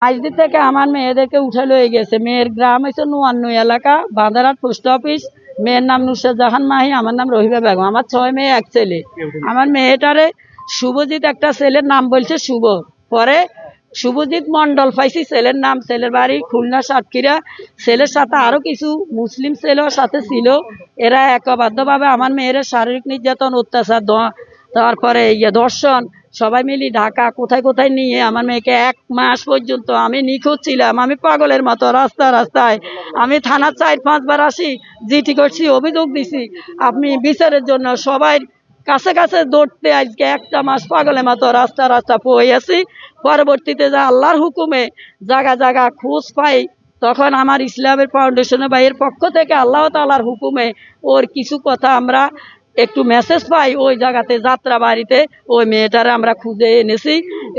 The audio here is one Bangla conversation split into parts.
আইসডি থেকে আমার মেয়েদেরকে উঠে লয়ে গেছে। মেয়ের গ্রাম হচ্ছে নোয়ান্ন এলাকা, বাঁধারহাট পোস্ট অফিস। মেয়ের নাম নুসরাত জাহান মাহি, আমার নাম রহিবা বেগম। আমার 6 মেয়ে 1 ছেলে। আমার মেয়েটারে শুভজিৎ একটা ছেলের নাম বলছে শুভ, পরে শুভজিৎ মন্ডল পাইছি ছেলের নাম। ছেলের বাড়ি খুলনা সাতক্ষীরা। ছেলের সাথে আরো কিছু মুসলিম ছেলেও সাথে ছিল। এরা একবাধ্যভাবে আমার মেয়ের শারীরিক নির্যাতন, অত্যাচার, তারপরে দর্শন সবাই মিলি ঢাকা কোথায় কোথায় নিয়ে আমার মেয়েকে 1 মাস পর্যন্ত আমি নিখোঁজ ছিলাম। আমি পাগলের মতো রাস্তায় আমি থানা 4-5 বার আসি, জিটি করছি, অভিযোগ দিছি। আপনি বিচারের জন্য সবাই কাছে কাছে দৌড়তে আজকে 1টা মাস পাগলের মতো রাস্তা পড়ে আছি। পরবর্তীতে যা আল্লাহর হুকুমে জায়গা খোঁজ পাই, তখন আমার ইসলামের ফাউন্ডেশনের ভাইয়ের পক্ষ থেকে আল্লাহ তাআলার হুকুমে ওর কিছু কথা আমরা একটু মেসেজ পাই। ওই জায়গাতে যাত্রা বাড়িতে ওই মেয়েটারে আমরা খুঁজে এনেছি।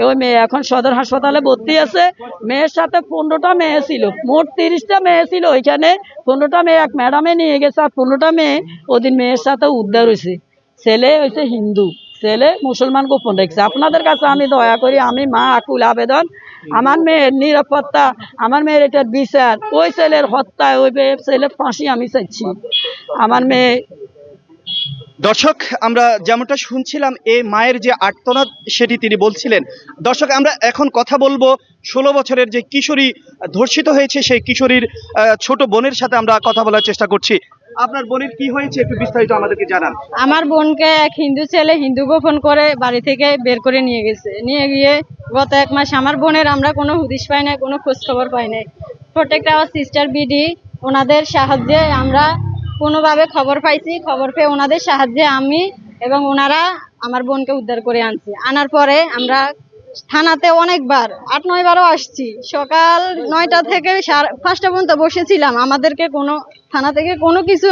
ওই মেয়ে এখন সদর হাসপাতালে ভর্তি আছে। মেয়ের সাথে 15টা মেয়ে ছিল, মোট 30টা মেয়ে ছিল ওইখানে। 15টা মেয়ে এক ম্যাডামে নিয়ে গেছে, আর 15টা মেয়ে ওদিন মেয়ের সাথে উদ্ধার হয়েছে। ছেলে হয়েছে হিন্দু, ছেলে মুসলমান গোপন রেখেছে। আপনাদের কাছে আমি দয়া করি, আমি মা আকুল আবেদন, আমার মেয়ের নিরাপত্তা, আমার মেয়ের এটার বিচার, ওই ছেলের হত্যায় ওই ছেলের ফাঁসি আমি চাইছি। আমার মেয়ে। দর্শক, আমরা যেমনটা শুনছিলাম এই মায়ের যে আর্তনাদ সেটি তিনি বলছিলেন। দর্শক, আমরা এখন কথা বলবো 16 বছরের যে কিশোরী ধর্ষিত হয়েছে সেই কিশোরীর ছোট বোনের সাথে আমরা কথা বলার চেষ্টা করছি। আপনার বোনের কি হয়েছে একটু বিস্তারিত আমাদেরকে জানান। আমার বোনকে এক হিন্দু ছেলে হিন্দু গোপন করে বাড়ি থেকে বের করে নিয়ে গেছে। নিয়ে গিয়ে গত 1 মাস আমার বোনের আমরা কোনো হুদিস পাই না, কোনো খোঁজ খবর পাই নাই। প্রত্যেকটা আমার সিস্টার বিডি ওনাদের সাহায্যে আমরা কোনোভাবে খবর পাইছি। খবর পেয়ে ওনাদের সাহায্যে আমি এবং ওনারা আমার বোনকে উদ্ধার করে আনার পরে আমরা থানাতে অনেকবার 8-9 বারও আসছি। সকাল 9টা থেকে 5টা পর্যন্ত বসেছিলাম। আমাদেরকে কোনো থানা থেকে কোনো কিছু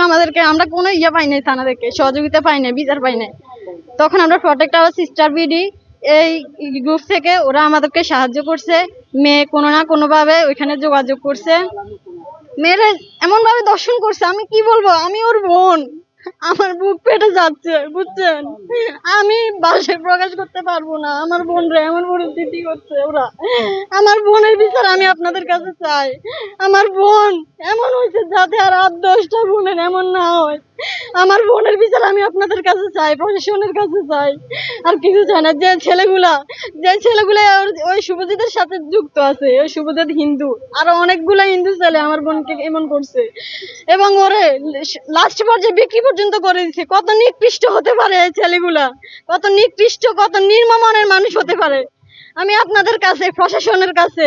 আমরা কোনো পাই নাই, থানা থেকে সহযোগিতা পাই নাই, বিচার পাই নাই। তখন আমরা প্রত্যেকটা সিস্টার বিডি এই গ্রুপ থেকে ওরা আমাদেরকে সাহায্য করছে। মেয়ে কোনো না কোনো ভাবে ওইখানে যোগাযোগ করছে। মেয়েরা এমন ভাবে দর্শন করছে, আমি কি বলবো, আমি ওর বোন, আমার বুক পেটে যাচ্ছে, বুঝছেন। আমি ভাষায় প্রকাশ করতে পারবো না। আমার বোন রে এমন পরিস্থিতি করছে ওরা। আমার বোনের বিচার আমি আপনাদের কাছে চাই। আমার বোন এমন হয়েছে যাতে আর 8-10টা বোনের এমন না হয়। আমার বোনের বিচার আমি আপনাদের কাছে চাই, প্রশাসনের কাছে চাই, আর কিছু চাই না। যে ছেলেগুলা ওই শুভজিতের সাথে যুক্ত আছে, ওই শুভজিৎ হিন্দু, আরো অনেকগুলা হিন্দু ছেলে আমার বোনকে এমন করছে এবং ওরে লাস্ট পর্যায়ে বিক্রি পর্যন্ত করে দিচ্ছে। কত নিকৃষ্ট হতে পারে এই ছেলেগুলা, কত নিকৃষ্ট, কত নির্মমনের মানুষ হতে পারে। আমি আপনাদের কাছে, প্রশাসনের কাছে